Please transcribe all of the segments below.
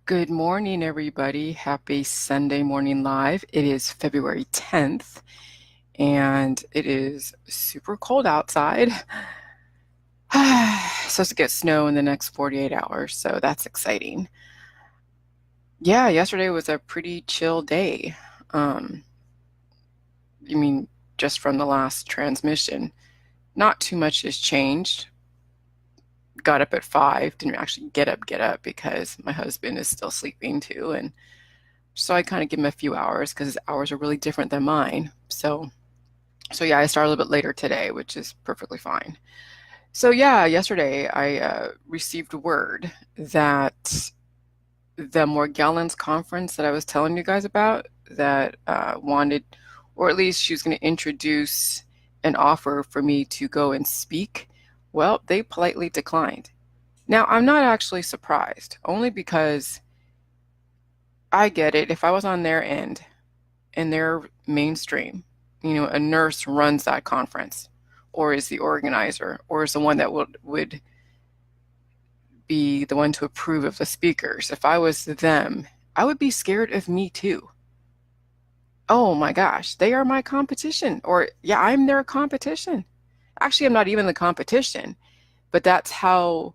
Good morning, everybody. Happy Sunday morning live. It is February 10th, and it is super cold outside. Supposed to get snow in the next 48 hours, so that's exciting. Yeah, yesterday was a pretty chill day. Um, you mean just from the last transmission? Not too much has changed. Got up at 5, didn't actually get up because my husband is still sleeping too, and so I kind of give him a few hours because his hours are really different than mine. So yeah, I started a little bit later today, which is perfectly fine. So yeah, yesterday I received word that the Morgellons conference that I was telling you guys about that wanted, or at least she was going to introduce an offer for me to go and speak. Well, they politely declined. Now, I'm not actually surprised, only because I get it. If I was on their end and they're mainstream, a nurse runs that conference or is the organizer or is the one that would be the one to approve of the speakers. If I was them, I would be scared of me too. Oh my gosh, they are my competition. Or yeah, I'm their competition. Actually, I'm not even the competition, but that's how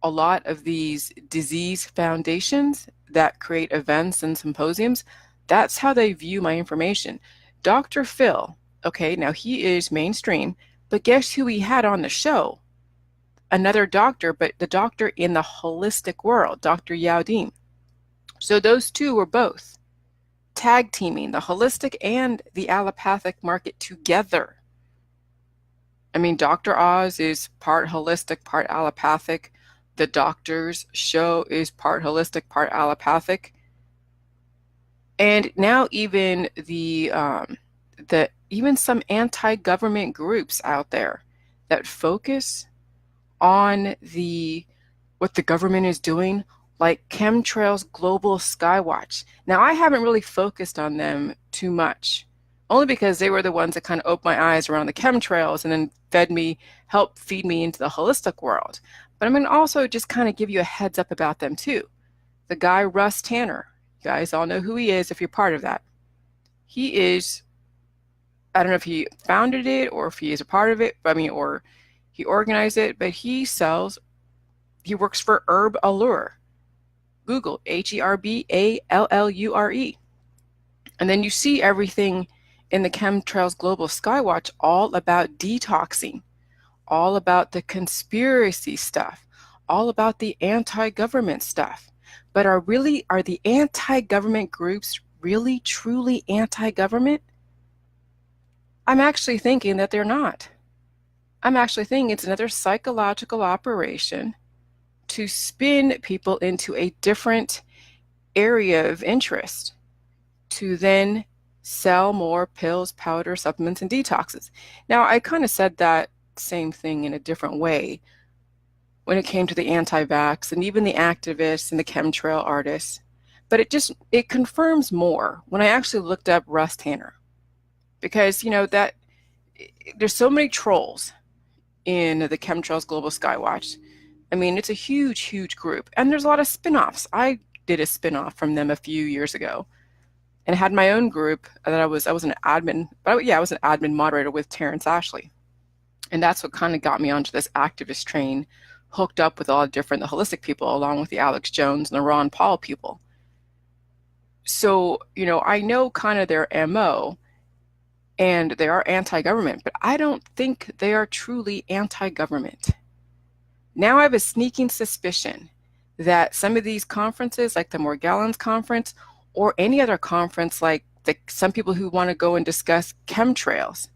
a lot of these disease foundations that create events and symposiums, that's how they view my information. Dr. Phil, okay, now he is mainstream, but guess who he had on the show? Another doctor, but the doctor in the holistic world, Dr. Yaudin. So those two were both tag teaming the holistic and the allopathic market together. I mean, Dr. Oz is part holistic, part allopathic. The doctor's show is part holistic, part allopathic. And now even even some anti-government groups out there that focus on what the government is doing, like Chemtrails Global Skywatch. Now, I haven't really focused on them too much, only because they were the ones that kind of opened my eyes around the chemtrails and then helped feed me into the holistic world. But I'm going to also just kind of give you a heads up about them too. The guy, Russ Tanner, you guys all know who he is if you're part of that. He is, I don't know if he founded it or if he is a part of it, or he organized it, but he works for Herb Allure. Google HERBALLURE. And then you see everything in the Chemtrails Global Skywatch all about detoxing, all about the conspiracy stuff, all about the anti-government stuff. But are the anti-government groups really truly anti-government? I'm actually thinking that they're not. I'm actually thinking it's another psychological operation to spin people into a different area of interest to then sell more pills, powder, supplements, and detoxes. Now, I kind of said that same thing in a different way when it came to the anti-vax and even the activists and the chemtrail artists. But it confirms more when I actually looked up Russ Tanner. Because, that there's so many trolls in the Chemtrails Global Skywatch. I mean, it's a huge, huge group. And there's a lot of spin-offs. I did a spin-off from them a few years ago and had my own group that I was an admin, but yeah, I was an admin moderator with Terrence Ashley. And that's what kind of got me onto this activist train, hooked up with all the holistic people, along with the Alex Jones and the Ron Paul people. So, I know kind of their MO, and they are anti-government, but I don't think they are truly anti-government. Now I have a sneaking suspicion that some of these conferences, like the Morgellons conference, or any other conference, like some people who want to go and discuss chemtrails,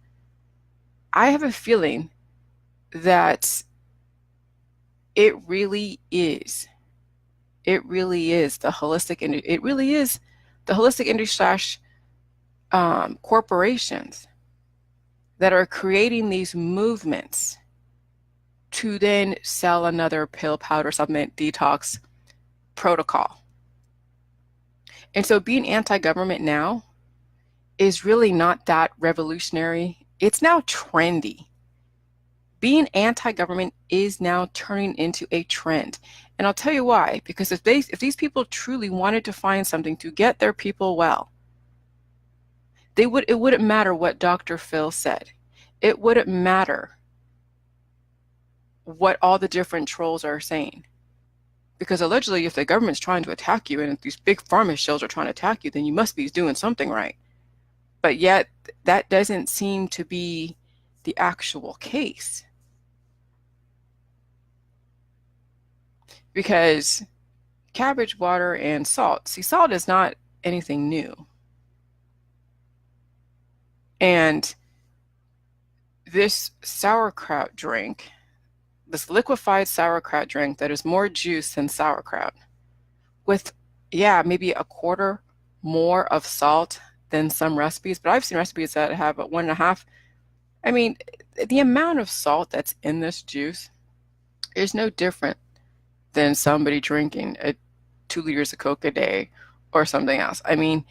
I have a feeling that it really is the holistic industry. It really is the holistic industry / corporations that are creating these movements to then sell another pill, powder, supplement, detox protocol. And so being anti-government now is really not that revolutionary. It's now trendy. Being anti-government is now turning into a trend. And I'll tell you why. Because if these people truly wanted to find something to get their people well, it wouldn't matter what Dr. Phil said. It wouldn't matter what all the different trolls are saying. Because allegedly, if the government's trying to attack you and if these big pharma shells are trying to attack you, then you must be doing something right. But yet, that doesn't seem to be the actual case. Because cabbage, water, and salt. See, salt is not anything new. And this sauerkraut drink, this liquefied sauerkraut drink that is more juice than sauerkraut, with, yeah, maybe a quarter more of salt than some recipes, but I've seen recipes that have 1.5. I mean, the amount of salt that's in this juice is no different than somebody drinking 2 liters of Coke a day or something else. I mean,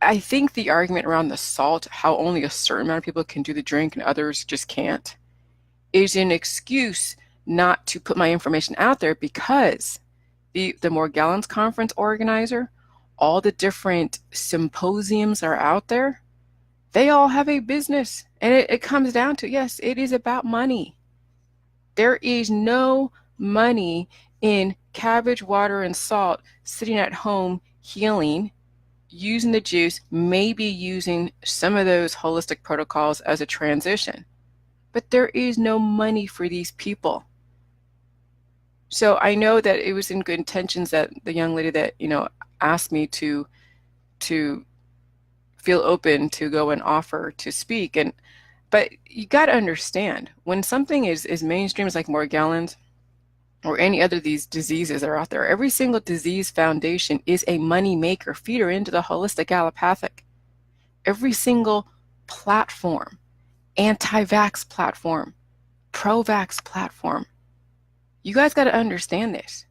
I think the argument around the salt, how only a certain amount of people can do the drink and others just can't, is an excuse not to put my information out there, because the Morgellons Conference organizer, all the different symposiums are out there. They all have a business, and it comes down to, yes, it is about money. There is no money in cabbage, water, and salt sitting at home healing, using the juice, maybe using some of those holistic protocols as a transition. But there is no money for these people. So I know that it was in good intentions that the young lady that, asked me to feel open to go and offer to speak. But you got to understand, when something is mainstream, like Morgellons or any other of these diseases that are out there, every single disease foundation is a money maker, feeder into the holistic allopathic. Every single platform, anti-vax platform, pro-vax platform, you guys got to understand this.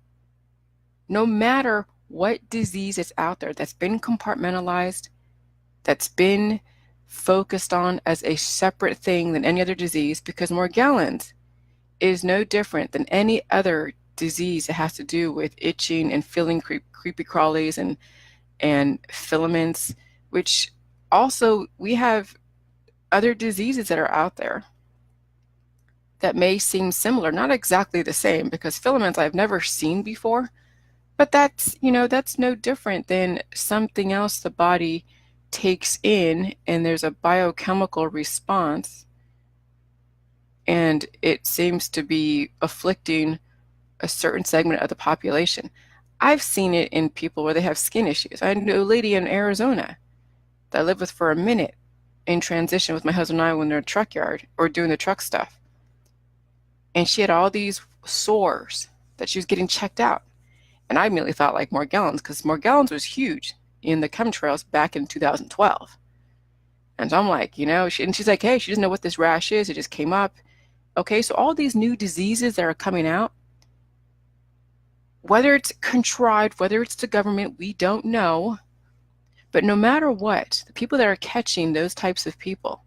No matter what disease is out there that's been compartmentalized, that's been focused on as a separate thing than any other disease, because Morgellons is no different than any other disease that has to do with itching and feeling creepy crawlies and filaments, which also we have other diseases that are out there that may seem similar, not exactly the same, because filaments I've never seen before, but that's no different than something else the body takes in, and there's a biochemical response, and it seems to be afflicting a certain segment of the population. I've seen it in people where they have skin issues. I know a lady in Arizona that I lived with for a minute in transition with my husband and I when they're in the truck yard or doing the truck stuff. And she had all these sores that she was getting checked out. And I immediately thought like Morgellons, because Morgellons was huge in the chemtrails back in 2012. And so I'm like, and she's like, hey, she doesn't know what this rash is. It just came up. Okay, so all these new diseases that are coming out, whether it's contrived, whether it's the government, we don't know. But no matter what, the people that are catching those types of people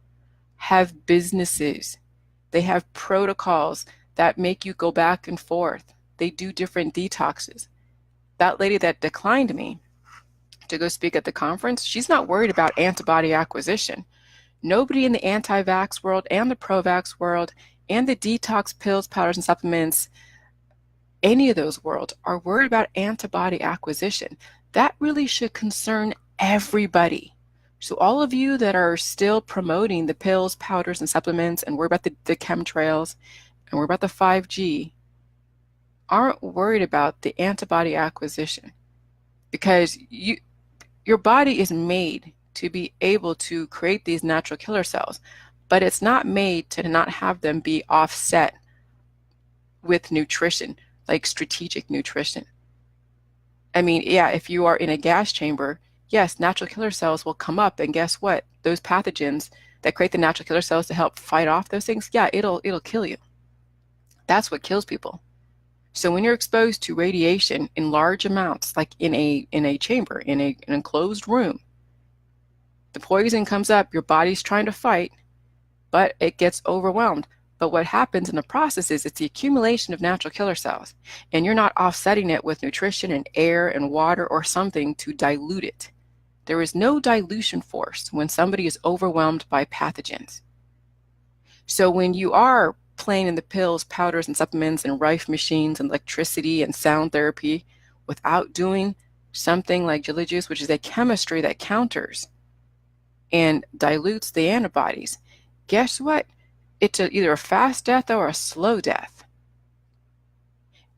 have businesses. They have protocols that make you go back and forth. They do different detoxes. That lady that declined me to go speak at the conference, she's not worried about antibody acquisition. Nobody in the anti-vax world and the pro-vax world and the detox pills, powders, and supplements, any of those worlds are worried about antibody acquisition. That really should concern everybody. So all of you that are still promoting the pills, powders, and supplements and worry about the chemtrails and worry about the 5G aren't worried about the antibody acquisition, because your body is made to be able to create these natural killer cells, but it's not made to not have them be offset with nutrition, like strategic nutrition. I mean, yeah, if you are in a gas chamber, yes, natural killer cells will come up, and guess what? Those pathogens that create the natural killer cells to help fight off those things, yeah, it'll kill you. That's what kills people. So when you're exposed to radiation in large amounts, like in a chamber, in an enclosed room, the poison comes up, your body's trying to fight, but it gets overwhelmed. But what happens in the process is it's the accumulation of natural killer cells, and you're not offsetting it with nutrition and air and water or something to dilute it. There is no dilution force when somebody is overwhelmed by pathogens. So when you are playing in the pills, powders, and supplements and rife machines and electricity and sound therapy without doing something like jelly juice, which is a chemistry that counters and dilutes the antibodies, guess what? It's either a fast death or a slow death.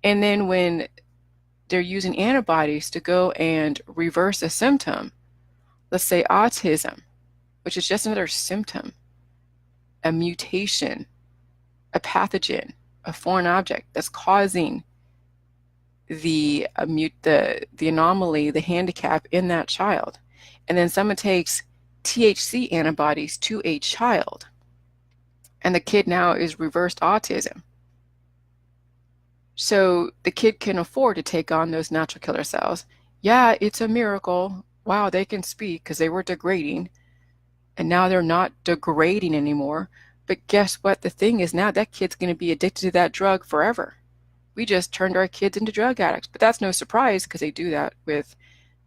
And then when they're using antibodies to go and reverse a symptom, let's say autism, which is just another symptom, a mutation, a pathogen, a foreign object that's causing the anomaly, the handicap in that child. And then someone takes THC antibodies to a child, and the kid now is reversed autism. So the kid can afford to take on those natural killer cells. Yeah, it's a miracle. Wow, they can speak because they were degrading, and now they're not degrading anymore. But guess what? The thing is, now that kid's going to be addicted to that drug forever. We just turned our kids into drug addicts. But that's no surprise because they do that with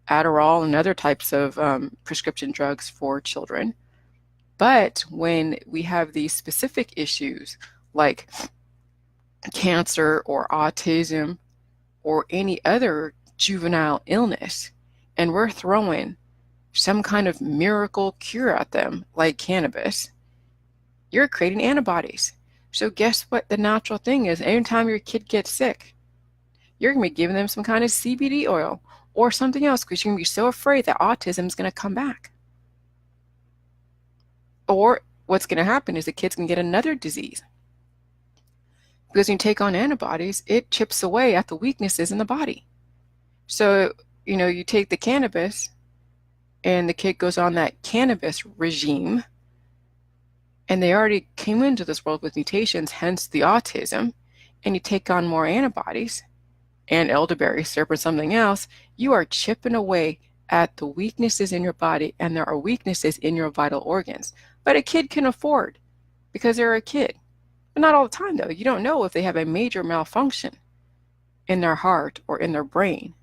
Adderall and other types of prescription drugs for children. But when we have these specific issues like cancer or autism or any other juvenile illness, and we're throwing some kind of miracle cure at them like cannabis, you're creating antibodies. So guess what the natural thing is? Anytime your kid gets sick, you're going to be giving them some kind of CBD oil or something else because you're going to be so afraid that autism is going to come back. Or what's going to happen is the kid's going to get another disease. Because when you take on antibodies, it chips away at the weaknesses in the body. So, you take the cannabis and the kid goes on that cannabis regime, and they already came into this world with mutations, hence the autism, and you take on more antibodies and elderberry syrup or something else, you are chipping away at the weaknesses in your body, and there are weaknesses in your vital organs. But a kid can afford because they're a kid. But not all the time, though. You don't know if they have a major malfunction in their heart or in their brain.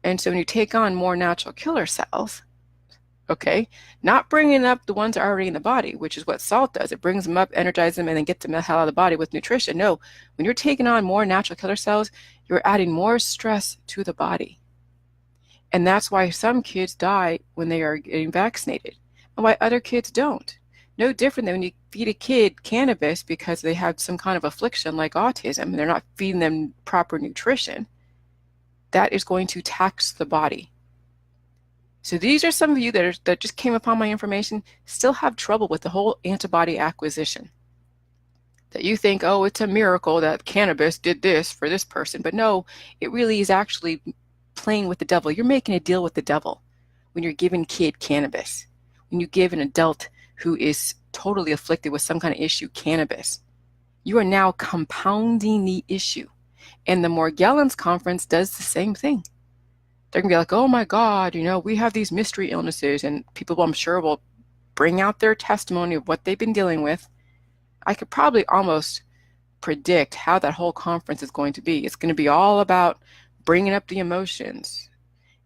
And so when you take on more natural killer cells, okay, not bringing up the ones that are already in the body, which is what salt does. It brings them up, energizes them, and then gets them the hell out of the body with nutrition. No, when you're taking on more natural killer cells, you're adding more stress to the body. And that's why some kids die when they are getting vaccinated and why other kids don't. No different than when you feed a kid cannabis because they have some kind of affliction like autism and they're not feeding them proper nutrition. That is going to tax the body. So these are some of you that just came upon my information, still have trouble with the whole antibody acquisition. That you think, oh, it's a miracle that cannabis did this for this person. But no, it really is actually playing with the devil. You're making a deal with the devil when you're giving kid cannabis. When you give an adult who is totally afflicted with some kind of issue cannabis, you are now compounding the issue. And the Morgellons Conference does the same thing. They're going to be like, oh my God, we have these mystery illnesses, and people, I'm sure, will bring out their testimony of what they've been dealing with. I could probably almost predict how that whole conference is going to be. It's going to be all about bringing up the emotions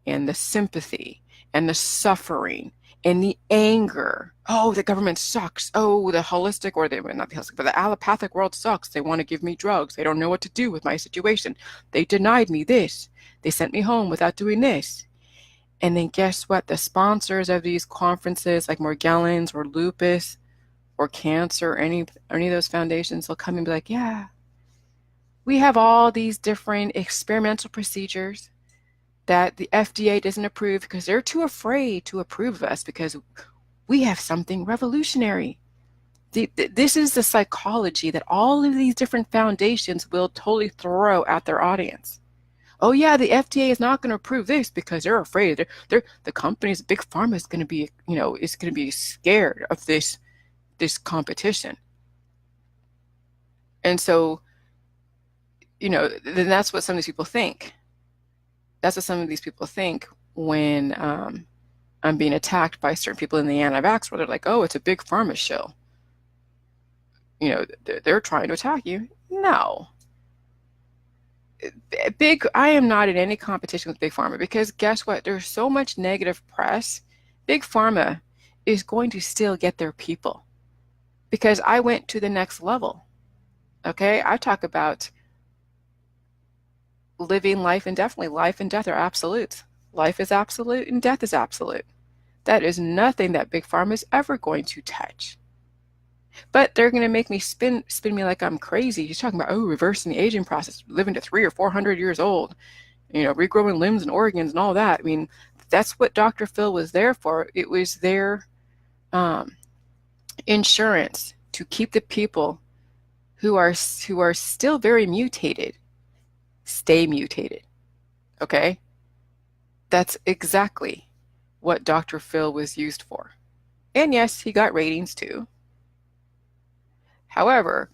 and the sympathy and the suffering and the anger. Oh, the government sucks. Oh, the holistic, or not the holistic, but the allopathic world sucks. They want to give me drugs. They don't know what to do with my situation. They denied me this. They sent me home without doing this. And then guess what? The sponsors of these conferences, like Morgellons or lupus or cancer, or any of those foundations, will come and be like, yeah, we have all these different experimental procedures that the FDA doesn't approve because they're too afraid to approve of us because we have something revolutionary. This is the psychology that all of these different foundations will totally throw at their audience. Oh yeah, the FDA is not going to approve this because they're afraid. The companies, big pharma is going to be, is going to be scared of this competition. And so, then that's what some of these people think. That's what some of these people think when I'm being attacked by certain people in the anti-vax world. They're like, oh, it's a big pharma show. they're trying to attack you. No. I am not in any competition with Big Pharma, because guess what? There's so much negative press. Big Pharma is going to still get their people, because I went to the next level. Okay? I talk about living life indefinitely. Life and death are absolutes. Life is absolute and death is absolute. That is nothing that Big Pharma is ever going to touch. But they're going to make me spin me like I'm crazy. He's talking about, oh, reversing the aging process, living to 300 or 400 years old, regrowing limbs and organs and all that. I mean, that's what Dr. Phil was there for. It was their insurance to keep the people who are still very mutated stay mutated. Okay? That's exactly what Dr. Phil was used for. And yes, he got ratings too. However,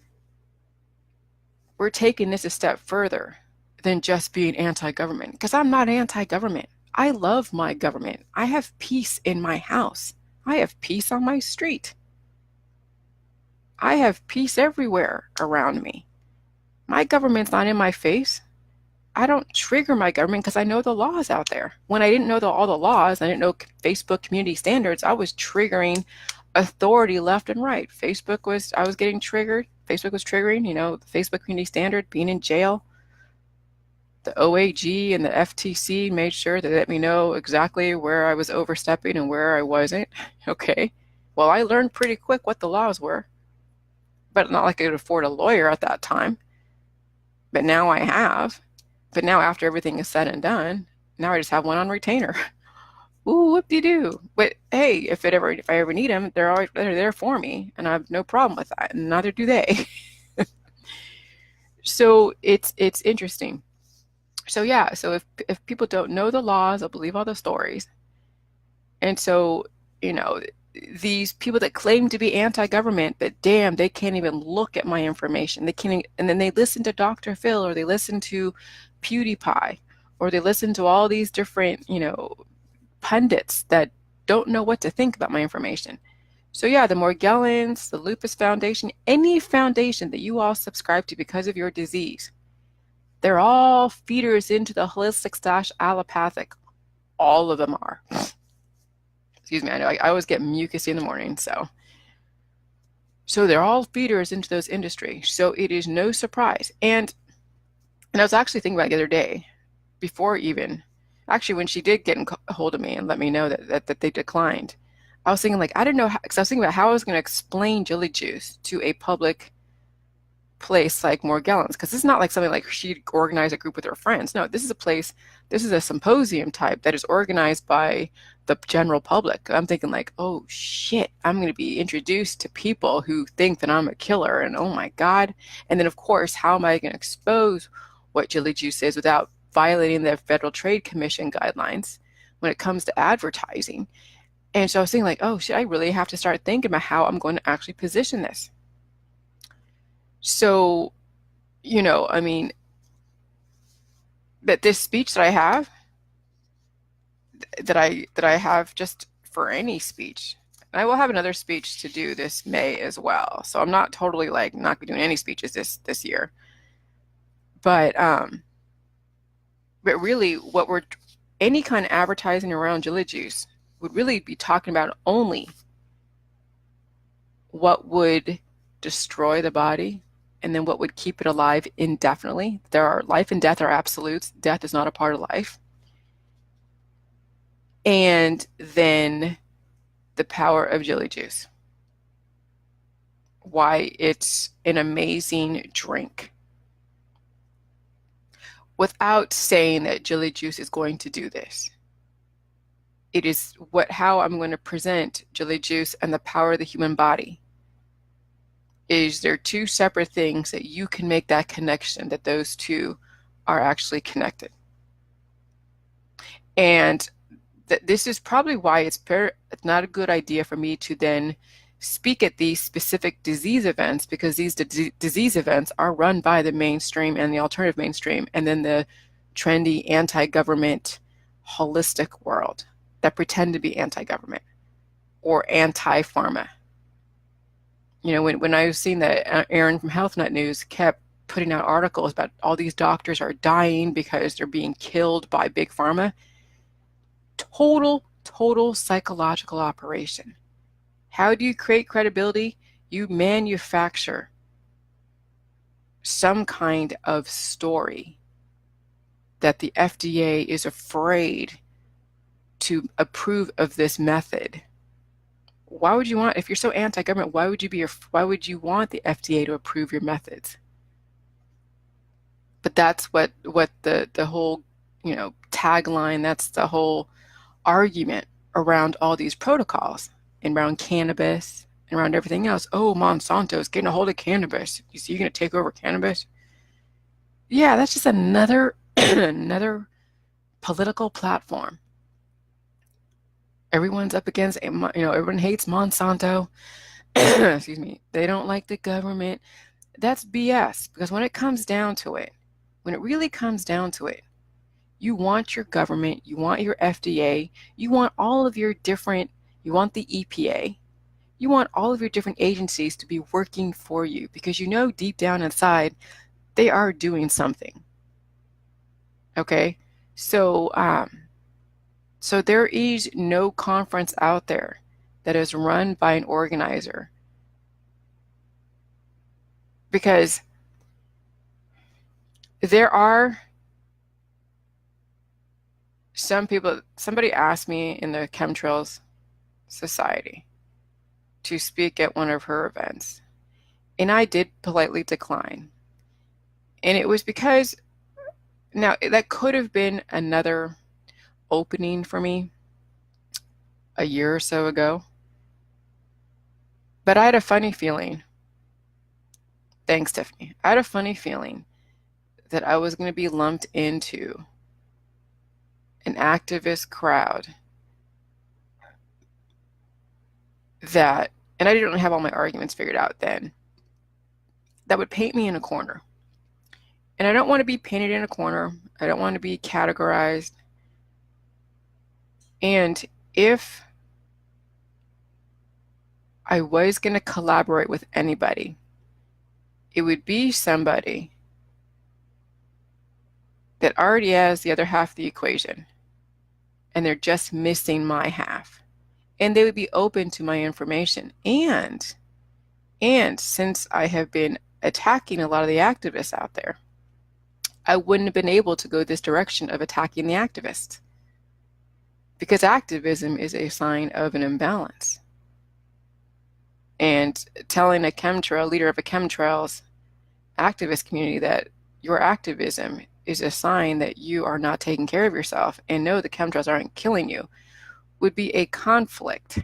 we're taking this a step further than just being anti-government, because I'm not anti-government. I love my government. I have peace in my house. I have peace on my street. I have peace everywhere around me. My government's not in my face. I don't trigger my government because I know the laws out there. When I didn't know all the laws, I didn't know Facebook community standards, I was triggering authority left and right. I was getting triggered. Facebook was triggering, the Facebook community standard, being in jail. The OAG and the FTC made sure to let me know exactly where I was overstepping and where I wasn't. Okay. Well, I learned pretty quick what the laws were, but not like I could afford a lawyer at that time. But now I have. But now, after everything is said and done, now I just have one on retainer. Ooh, whoop-de-doo. But hey, if I ever need them, they're there for me, and I have no problem with that, and neither do they. So it's interesting. So yeah, so if people don't know the laws, they'll believe all the stories. And so, these people that claim to be anti-government, but damn, they can't even look at my information. They can't, and then they listen to Dr. Phil, or they listen to PewDiePie, or they listen to all these different, pundits that don't know what to think about my information. So yeah, the Morgellons, the Lupus Foundation, any foundation that you all subscribe to because of your disease, they're all feeders into the holistic / allopathic. All of them are. Excuse me, I know I always get mucusy in the morning, so they're all feeders into those industries. So it is no surprise. And I was actually thinking about it the other day, when she did get a hold of me and let me know that they declined. I was thinking, like, I didn't know, because I was thinking about how I was going to explain Jilly Juice to a public place like Morgellons, because it's not like something like she'd organize a group with her friends. No, this is a symposium type that is organized by the general public. I'm thinking like, oh shit, I'm going to be introduced to people who think that I'm a killer, and oh my God. And then of course, how am I going to expose what Jilly Juice is without violating the Federal Trade Commission guidelines when it comes to advertising? And so I was thinking like, oh shit, I really have to start thinking about how I'm going to actually position this. So, that this speech that I have, that I have just for any speech, and I will have another speech to do this May as well. So I'm not totally like not doing any speeches this year. But really, any kind of advertising around Jilly Juice would really be talking about only what would destroy the body, and then what would keep it alive indefinitely. Life and death are absolutes. Death is not a part of life. And then the power of Jilly Juice. Why it's an amazing drink. Without saying that Jilly Juice is going to do this. It is how I'm going to present Jilly Juice and the power of the human body. Is there two separate things that you can make that connection, that those two are actually connected. And this is probably why it's not a good idea for me to then speak at these specific disease events, because these disease events are run by the mainstream and the alternative mainstream, and then the trendy anti-government holistic world that pretend to be anti-government or anti-pharma. When I was seeing that Aaron from Health Nut News kept putting out articles about all these doctors are dying because they're being killed by big pharma, total psychological operation. How do you create credibility? You manufacture some kind of story that the FDA is afraid to approve of this method. Why would you want, if you're so anti-government, why would you want the FDA to approve your methods? But that's what the whole, tagline, that's the whole argument around all these protocols and around cannabis and around everything else. Oh, Monsanto's getting a hold of cannabis. You see, you're going to take over cannabis? Yeah, that's just another another political platform. Everyone's up against, everyone hates Monsanto. Excuse me. They don't like the government. That's BS, because when it comes down to it, when it really comes down to it, you want your government, you want your FDA, you want all of your different, you want the EPA, you want all of your different agencies to be working for you, because deep down inside they are doing something. Okay? So there is no conference out there that is run by an organizer, because there are some people. Somebody asked me in the Chemtrails Society to speak at one of her events, and I did politely decline. And it was because, now that could have been another opening for me a year or so ago, but I had a funny feeling. Thanks, Tiffany. I had a funny feeling that I was going to be lumped into an activist crowd that, and I didn't have all my arguments figured out then, that would paint me in a corner. And I don't want to be painted in a corner. I don't want to be categorized. And if I was going to collaborate with anybody, it would be somebody that already has the other half of the equation, and they're just missing my half. And they would be open to my information. And since I have been attacking a lot of the activists out there, I wouldn't have been able to go this direction of attacking the activists, because activism is a sign of an imbalance. And telling a leader of a chemtrails activist community that your activism is a sign that you are not taking care of yourself and no, the chemtrails aren't killing you, would be a conflict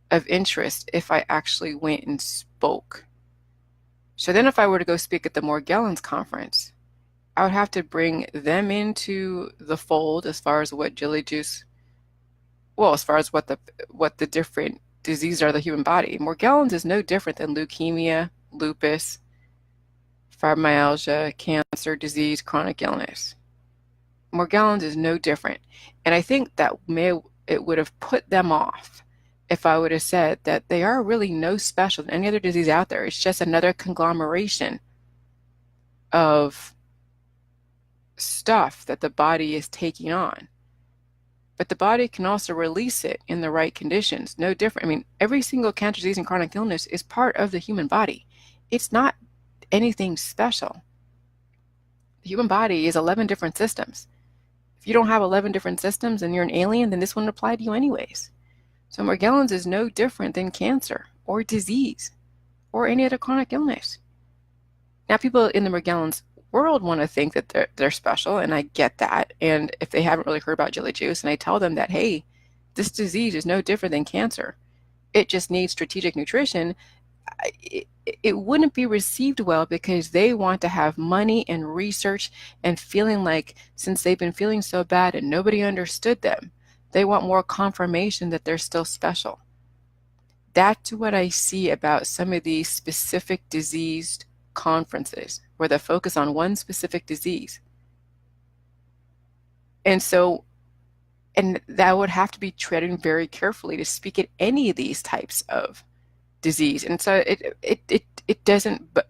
of interest if I actually went and spoke. So then if I were to go speak at the Morgellons conference, I would have to bring them into the fold as far as what jelly juice, well, as far as what the different diseases are of the human body. Morgellons is no different than leukemia, lupus, fibromyalgia, cancer, disease, chronic illness. Morgellons is no different. And I think that it would have put them off if I would have said that they are really no special than any other disease out there. It's just another conglomeration of stuff that the body is taking on. But the body can also release it in the right conditions. No different. I mean, every single cancer, disease, and chronic illness is part of the human body. It's not anything special. The human body is 11 different systems. If you don't have 11 different systems and you're an alien, then this wouldn't apply to you anyways. So Morgellons is no different than cancer or disease or any other chronic illness. Now, people in the Morgellons world want to think that they're special, and I get that. And if they haven't really heard about jelly juice, and I tell them that, hey, this disease is no different than cancer, it just needs strategic nutrition, it wouldn't be received well, because they want to have money and research and feeling like, since they've been feeling so bad and nobody understood them, they want more confirmation that they're still special. That's what I see about some of these specific diseased conferences, where they focus on one specific disease. And that would have to be treading very carefully to speak at any of these types of disease. And so it doesn't, but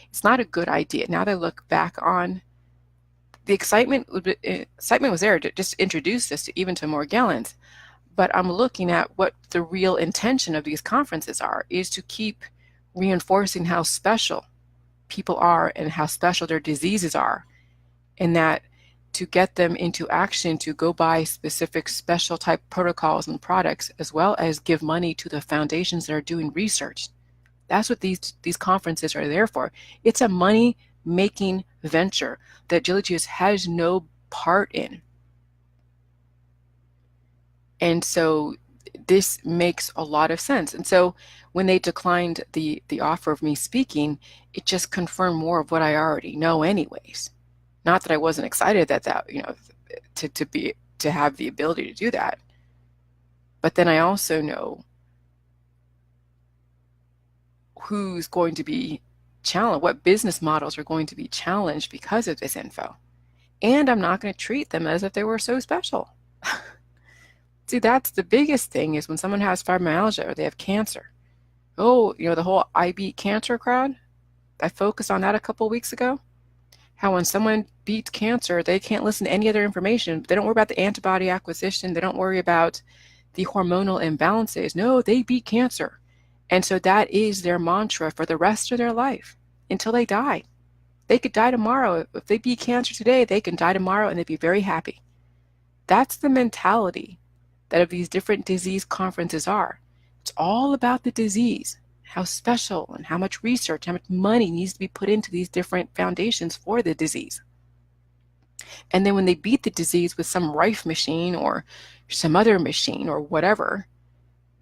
it's not a good idea. Now that I look back on the excitement was there to just introduce this to even to Morgellons. But I'm looking at what the real intention of these conferences are, is to keep reinforcing how special people are and how special their diseases are, and that to get them into action to go buy specific special type protocols and products, as well as give money to the foundations that are doing research. That's what these conferences are there for. It's a money making venture that Jilly Juice has no part in. And so this makes a lot of sense. And so when they declined the offer of me speaking, it just confirmed more of what I already know anyways. Not that I wasn't excited that to have the ability to do that. But then I also know who's going to be challenged, what business models are going to be challenged because of this info. And I'm not going to treat them as if they were so special. See, that's the biggest thing, is when someone has fibromyalgia or they have cancer. Oh, the whole I beat cancer crowd. I focused on that a couple of weeks ago. How when someone beats cancer, they can't listen to any other information. They don't worry about the antibody acquisition. They don't worry about the hormonal imbalances. No, they beat cancer. And so that is their mantra for the rest of their life until they die. They could die tomorrow. If they beat cancer today, they can die tomorrow and they'd be very happy. That's the mentality that of these different disease conferences are. It's all about the disease, how special and how much research, how much money needs to be put into these different foundations for the disease. And then when they beat the disease with some Rife machine or some other machine or whatever,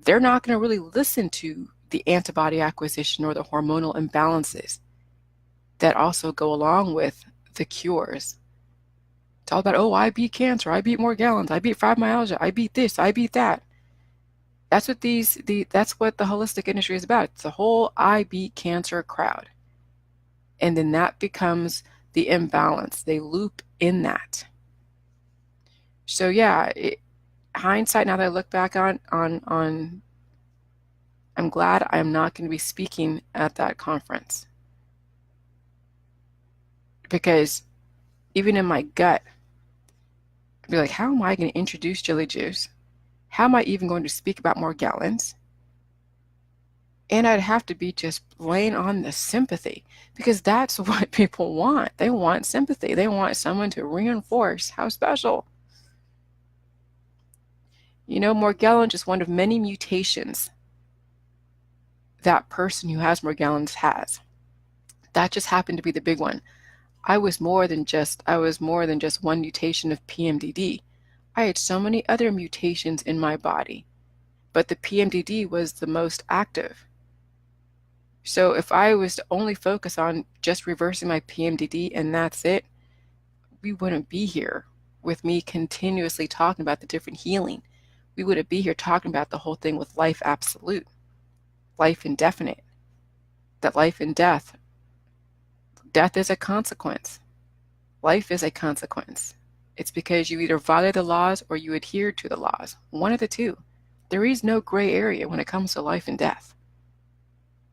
they're not going to really listen to the antibody acquisition or the hormonal imbalances that also go along with the cures. It's all about, oh, I beat cancer, I beat Morgellons, I beat fibromyalgia, I beat this, I beat that. That's what that's what the holistic industry is about. It's the whole I beat cancer crowd. And then that becomes the imbalance. They loop in that. So yeah, hindsight, now that I look back on, I'm glad I'm not going to be speaking at that conference. Because even in my gut, I'd be like, how am I going to introduce Jilly Juice? How am I even going to speak about Morgellons? And I'd have to be just laying on the sympathy, because that's what people want. They want sympathy. They want someone to reinforce how special. Morgellons is one of many mutations that person who has Morgellons has. That just happened to be the big one. I was more than just one mutation of PMDD. I had so many other mutations in my body, but the PMDD was the most active. So if I was to only focus on just reversing my PMDD and that's it, we wouldn't be here with me continuously talking about the different healing. We wouldn't be here talking about the whole thing with life absolute, life indefinite, that life and death is a consequence. Life is a consequence. It's because you either violate the laws or you adhere to the laws. One of the two. There is no gray area when it comes to life and death.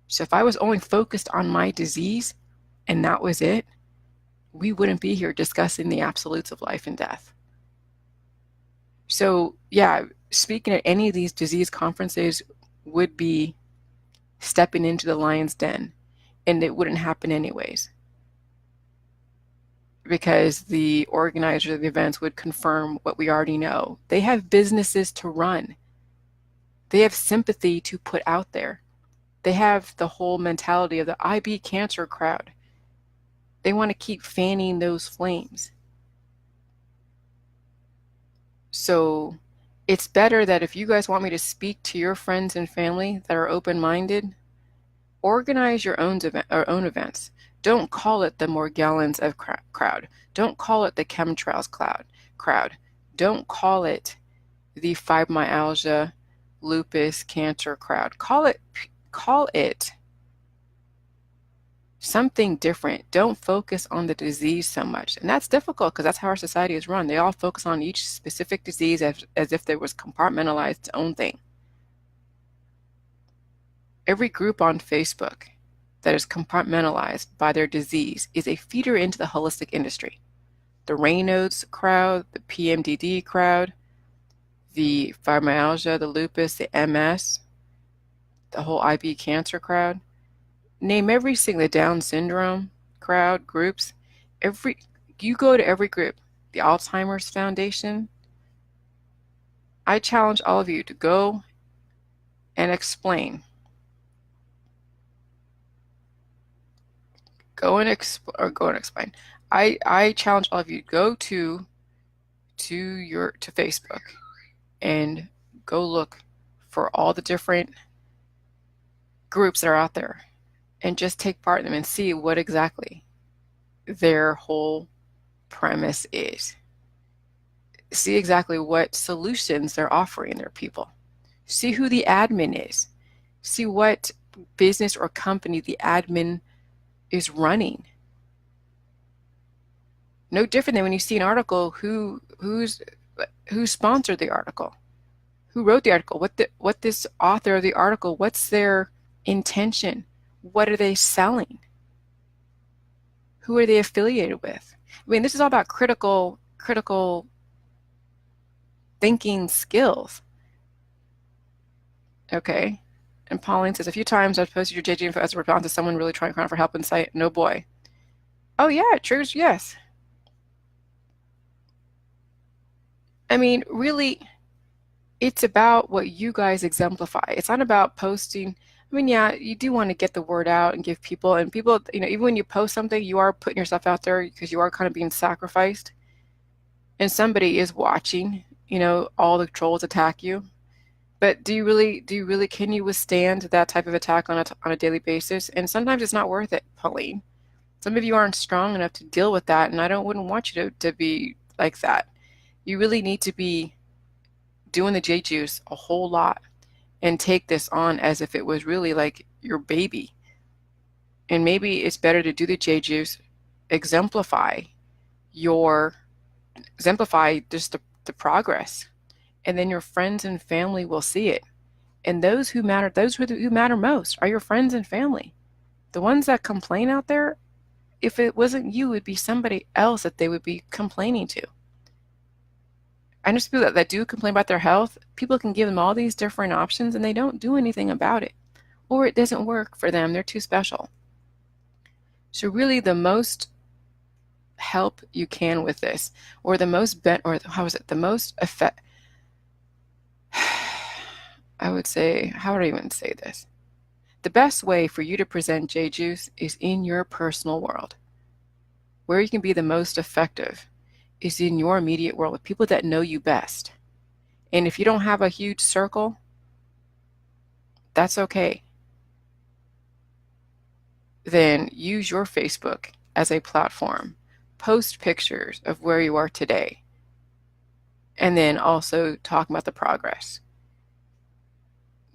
So if I was only focused on my disease and that was it, we wouldn't be here discussing the absolutes of life and death. So yeah, speaking at any of these disease conferences would be stepping into the lion's den, and it wouldn't happen anyways, because the organizer of the events would confirm what we already know. They have businesses to run. They have sympathy to put out there. They have the whole mentality of the I beat cancer crowd. They want to keep fanning those flames. So it's better that if you guys want me to speak to your friends and family that are open-minded, organize your own events. Don't call it the Morgellons of crowd. Don't call it the chemtrails crowd. Don't call it the fibromyalgia, lupus, cancer crowd. Call it something different. Don't focus on the disease so much. And that's difficult because that's how our society is run. They all focus on each specific disease as if there was compartmentalized its own thing. Every group on Facebook that is compartmentalized by their disease is a feeder into the holistic industry. The Raynaud's crowd, the PMDD crowd, the fibromyalgia, the lupus, the MS, the whole IB cancer crowd. Name every single Down syndrome crowd, groups. You go to every group. The Alzheimer's Foundation. I challenge all of you to go and explain. Go and explain. I challenge all of you to go to Facebook and go look for all the different groups that are out there and just take part in them and see what exactly their whole premise is. See exactly what solutions they're offering their people. See who the admin is. See what business or company the admin is running. No different than when you see an article, who sponsored the article, who wrote the article, what this author of the article, what's their intention, what are they selling, who are they affiliated with. I mean, this is all about critical thinking skills. Okay. And Pauline says, a few times I've posted your JG info as a response to someone really trying for help in site. No boy. Oh yeah, it triggers, yes. I mean, really, it's about what you guys exemplify. It's not about posting. I mean, yeah, you do want to get the word out and give people, and people, even when you post something, you are putting yourself out there because you are kind of being sacrificed. And somebody is watching, all the trolls attack you. But do you really, can you withstand that type of attack on a daily basis? And sometimes it's not worth it, Pauline. Some of you aren't strong enough to deal with that, and wouldn't want you to be like that. You really need to be doing the J-Juice a whole lot and take this on as if it was really like your baby. And maybe it's better to do the J-Juice, exemplify just the progress, and then your friends and family will see it. And those who matter most are your friends and family. The ones that complain out there, if it wasn't you, it would be somebody else that they would be complaining to. I know people that do complain about their health. People can give them all these different options and they don't do anything about it, or it doesn't work for them. They're too special. So really, the most help you can with this, or the most the most effect. I would say, how would I even say this? The best way for you to present J-Juice is in your personal world. Where you can be the most effective is in your immediate world with people that know you best. And if you don't have a huge circle, that's okay. Then use your Facebook as a platform. Post pictures of where you are today. And then also talk about the progress.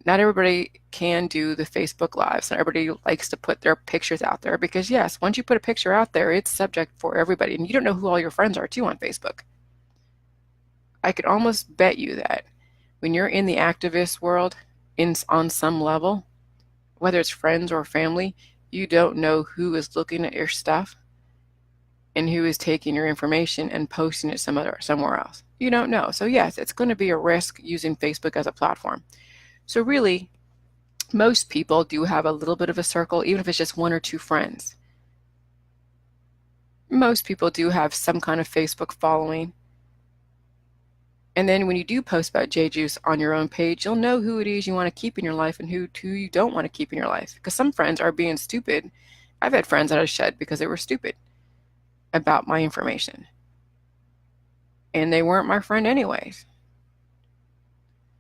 Not everybody can do the Facebook Lives. Not everybody likes to put their pictures out there because, yes, once you put a picture out there, it's subject for everybody. And you don't know who all your friends are, too, on Facebook. I could almost bet you that when you're in the activist world, on some level, whether it's friends or family, you don't know who is looking at your stuff and who is taking your information and posting it somewhere else. You don't know. So, yes, it's going to be a risk using Facebook as a platform. So really, most people do have a little bit of a circle, even if it's just one or two friends. Most people do have some kind of Facebook following. And then when you do post about J-Juice on your own page, you'll know who it is you want to keep in your life and who you don't want to keep in your life. Because some friends are being stupid. I've had friends that I shed because they were stupid about my information. And they weren't my friend anyways.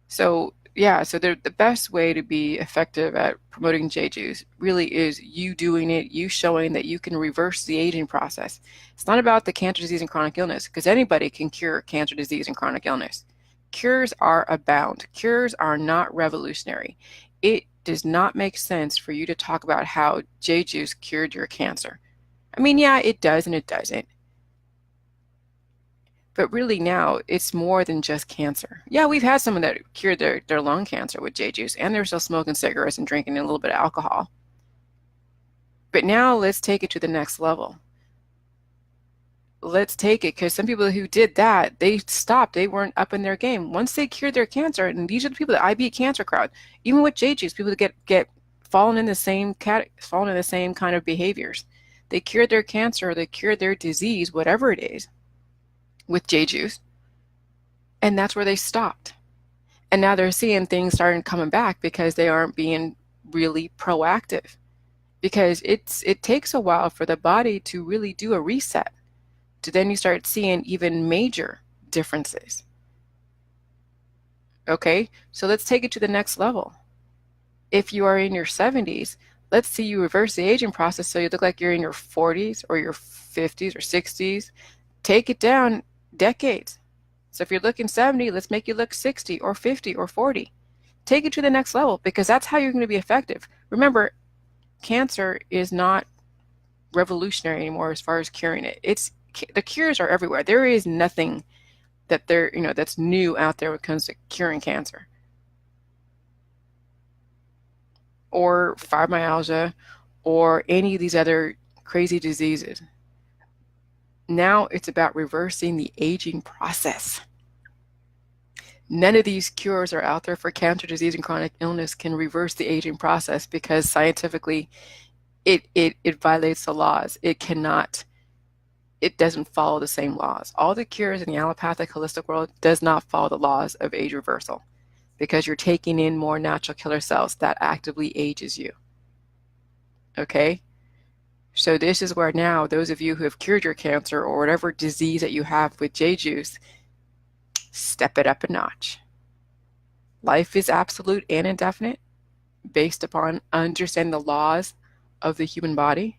So the best way to be effective at promoting J-Juice really is you doing it, you showing that you can reverse the aging process. It's not about the cancer, disease, and chronic illness, because anybody can cure cancer, disease, and chronic illness. Cures are abound. Cures are not revolutionary. It does not make sense for you to talk about how J-Juice cured your cancer. I mean, yeah, it does and it doesn't. But really now it's more than just cancer. Yeah, we've had someone that cured their lung cancer with J juice, and they're still smoking cigarettes and drinking a little bit of alcohol. But now let's take it to the next level. Let's take it, because some people who did that, they stopped. They weren't up in their game. Once they cured their cancer, and these are the people that I beat cancer crowd, even with J juice, people that get fallen in the same kind of behaviors. They cured their cancer, or they cured their disease, whatever it is, with J juice, and that's where they stopped. And now they're seeing things starting coming back because they aren't being really proactive. Because it takes a while for the body to really do a reset. To then you start seeing even major differences. Okay, so let's take it to the next level. If you are in your 70s, let's see you reverse the aging process so you look like you're in your 40s or your 50s or 60s. Take it down decades. So if you're looking 70, let's make you look 60 or 50 or 40. Take it to the next level, because that's how you're going to be effective. Remember, cancer is not revolutionary anymore as far as curing it. The cures are everywhere. There is nothing that's new out there when it comes to curing cancer or fibromyalgia or any of these other crazy diseases. Now it's about reversing the aging process. None of these cures are out there for cancer, disease, and chronic illness can reverse the aging process, because scientifically it violates the laws. It doesn't follow the same laws. All the cures in the allopathic holistic world does not follow the laws of age reversal, because you're taking in more natural killer cells that actively ages you. Okay? So this is where now those of you who have cured your cancer or whatever disease that you have with J juice, step it up a notch. Life is absolute and indefinite based upon understanding the laws of the human body.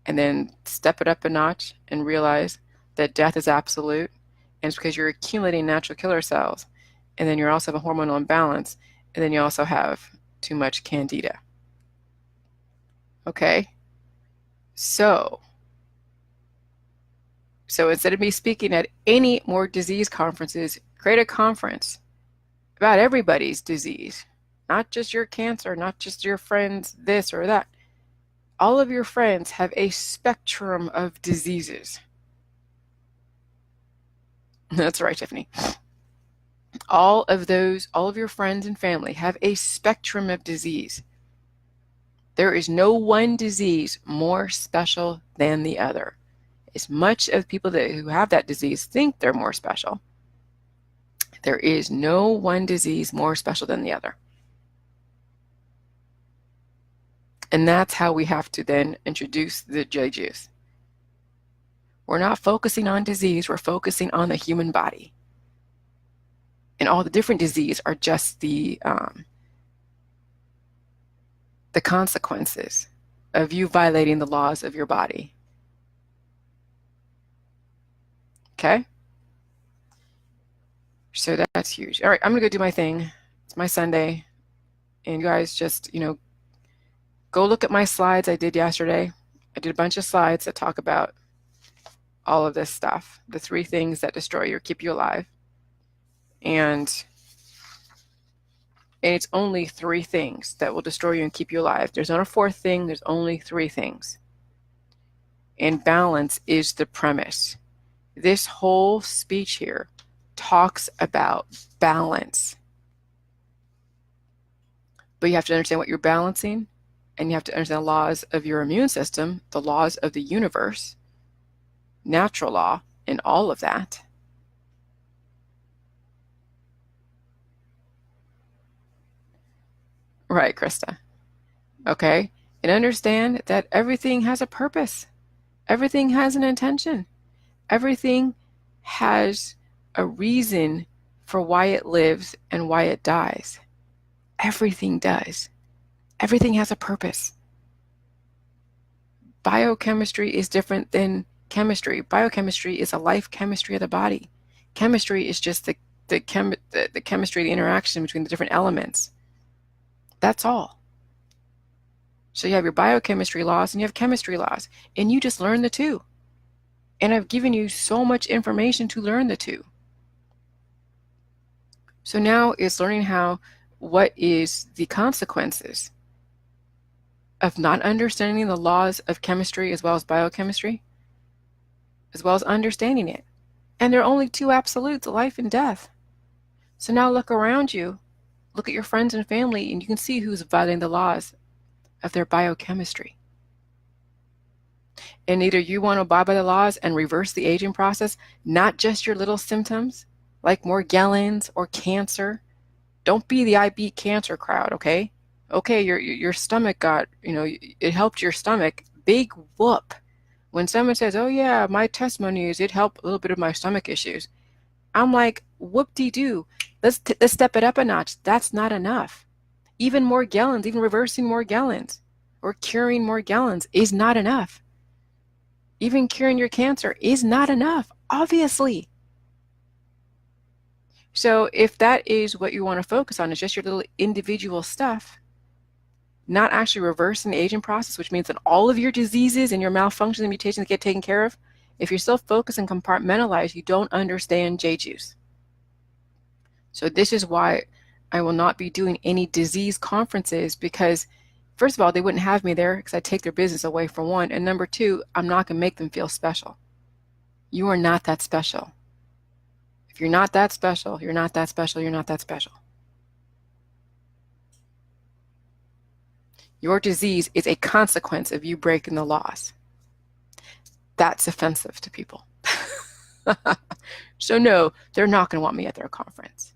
And then step it up a notch and realize that death is absolute, and it's because you're accumulating natural killer cells, and then you also have a hormonal imbalance, and then you also have too much candida. Okay? So instead of me speaking at any more disease conferences, create a conference about everybody's disease, not just your cancer, not just your friends this or that. All of your friends have a spectrum of diseases. That's right, Tiffany. All of your friends and family have a spectrum of disease. There is no one disease more special than the other. As much as people who have that disease think they're more special, there is no one disease more special than the other. And that's how we have to then introduce the J juice. We're not focusing on disease, we're focusing on the human body. And all the different disease are just the consequences of you violating the laws of your body. Okay? So that's huge. All right, I'm going to go do my thing. It's my Sunday. And you guys just, go look at my slides I did yesterday. I did a bunch of slides that talk about all of this stuff. The 3 things that destroy you or keep you alive. And it's only 3 things that will destroy you and keep you alive. There's not a 4th thing. There's only 3 things. And balance is the premise. This whole speech here talks about balance. But you have to understand what you're balancing, and you have to understand the laws of your immune system, the laws of the universe, natural law, and all of that. Right, Krista. Okay? And understand that everything has a purpose. Everything has an intention. Everything has a reason for why it lives and why it dies. Everything does. Everything has a purpose. Biochemistry is different than chemistry. Biochemistry is a life chemistry of the body. Chemistry is just the chemistry, the interaction between the different elements. That's all. So you have your biochemistry laws and you have chemistry laws, and you just learn the 2. And I've given you so much information to learn the two. So now it's learning what is the consequences of not understanding the laws of chemistry as well as biochemistry, as well as understanding it. And there are only two absolutes, life and death. So now look around you, look at your friends and family, and you can see who's violating the laws of their biochemistry. And either you want to abide by the laws and reverse the aging process, not just your little symptoms, like Morgellons or cancer. Don't be the I beat cancer crowd, okay? Okay, your stomach got, it helped your stomach. Big whoop. When someone says, oh yeah, my testimony is it helped a little bit of my stomach issues, I'm like, whoop-de-doo. Let's step it up a notch. That's not enough. Even Morgellons, even reversing Morgellons or curing Morgellons is not enough. Even curing your cancer is not enough, obviously. So if that is what you want to focus on, is just your little individual stuff, not actually reversing the aging process, which means that all of your diseases and your malfunctions and mutations get taken care of, if you're still focused and compartmentalized, you don't understand J-Juice. So this is why I will not be doing any disease conferences, because first of all, they wouldn't have me there because I take their business away, for one. And number two, I'm not going to make them feel special. You are not that special. If you're not that special, you're not that special, you're not that special. Your disease is a consequence of you breaking the laws. That's offensive to people. So no, they're not going to want me at their conference.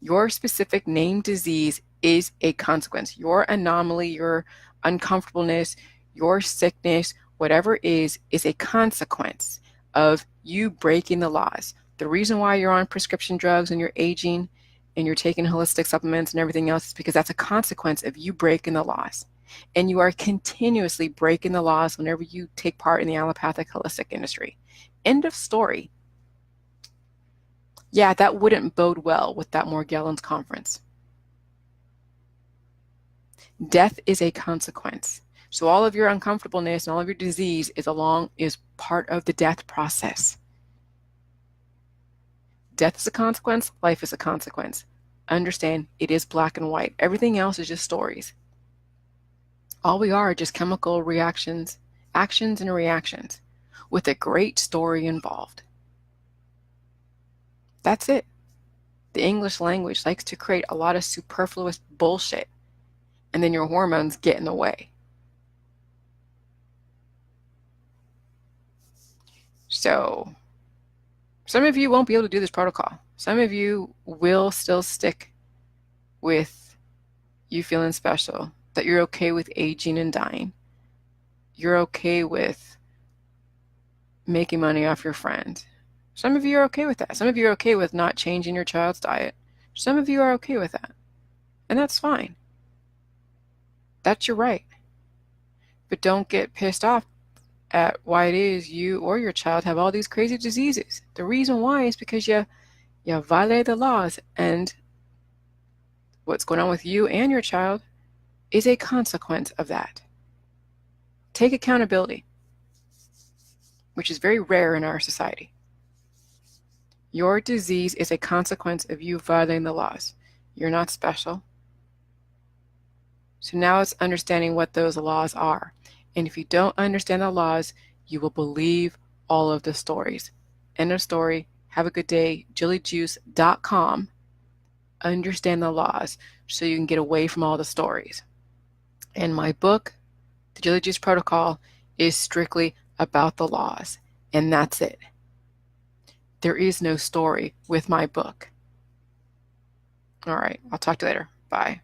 Your specific named disease is a consequence. Your anomaly, your uncomfortableness, your sickness, whatever it is a consequence of you breaking the laws. The reason why you're on prescription drugs and you're aging and you're taking holistic supplements and everything else is because that's a consequence of you breaking the laws. And you are continuously breaking the laws whenever you take part in the allopathic holistic industry. End of story. Yeah, that wouldn't bode well with that Morgellons conference. Death is a consequence. So all of your uncomfortableness and all of your disease is part of the death process. Death is a consequence, life is a consequence. Understand, it is black and white. Everything else is just stories. All we are just chemical reactions, actions and reactions, with a great story involved. That's it. The English language likes to create a lot of superfluous bullshit, and then your hormones get in the way. So some of you won't be able to do this protocol. Some of you will still stick with you feeling special, that you're okay with aging and dying. You're okay with making money off your friend. Some of you are okay with that. Some of you are okay with not changing your child's diet. Some of you are okay with that. And that's fine. That's your right. But don't get pissed off at why it is you or your child have all these crazy diseases. The reason why is because you violate the laws, and what's going on with you and your child is a consequence of that. Take accountability, which is very rare in our society. Your disease is a consequence of you violating the laws. You're not special. So now it's understanding what those laws are. And if you don't understand the laws, you will believe all of the stories. End of story. Have a good day. JillyJuice.com. Understand the laws so you can get away from all the stories. And my book, The Jilly Juice Protocol, is strictly about the laws. And that's it. There is no story with my book. All right. I'll talk to you later. Bye.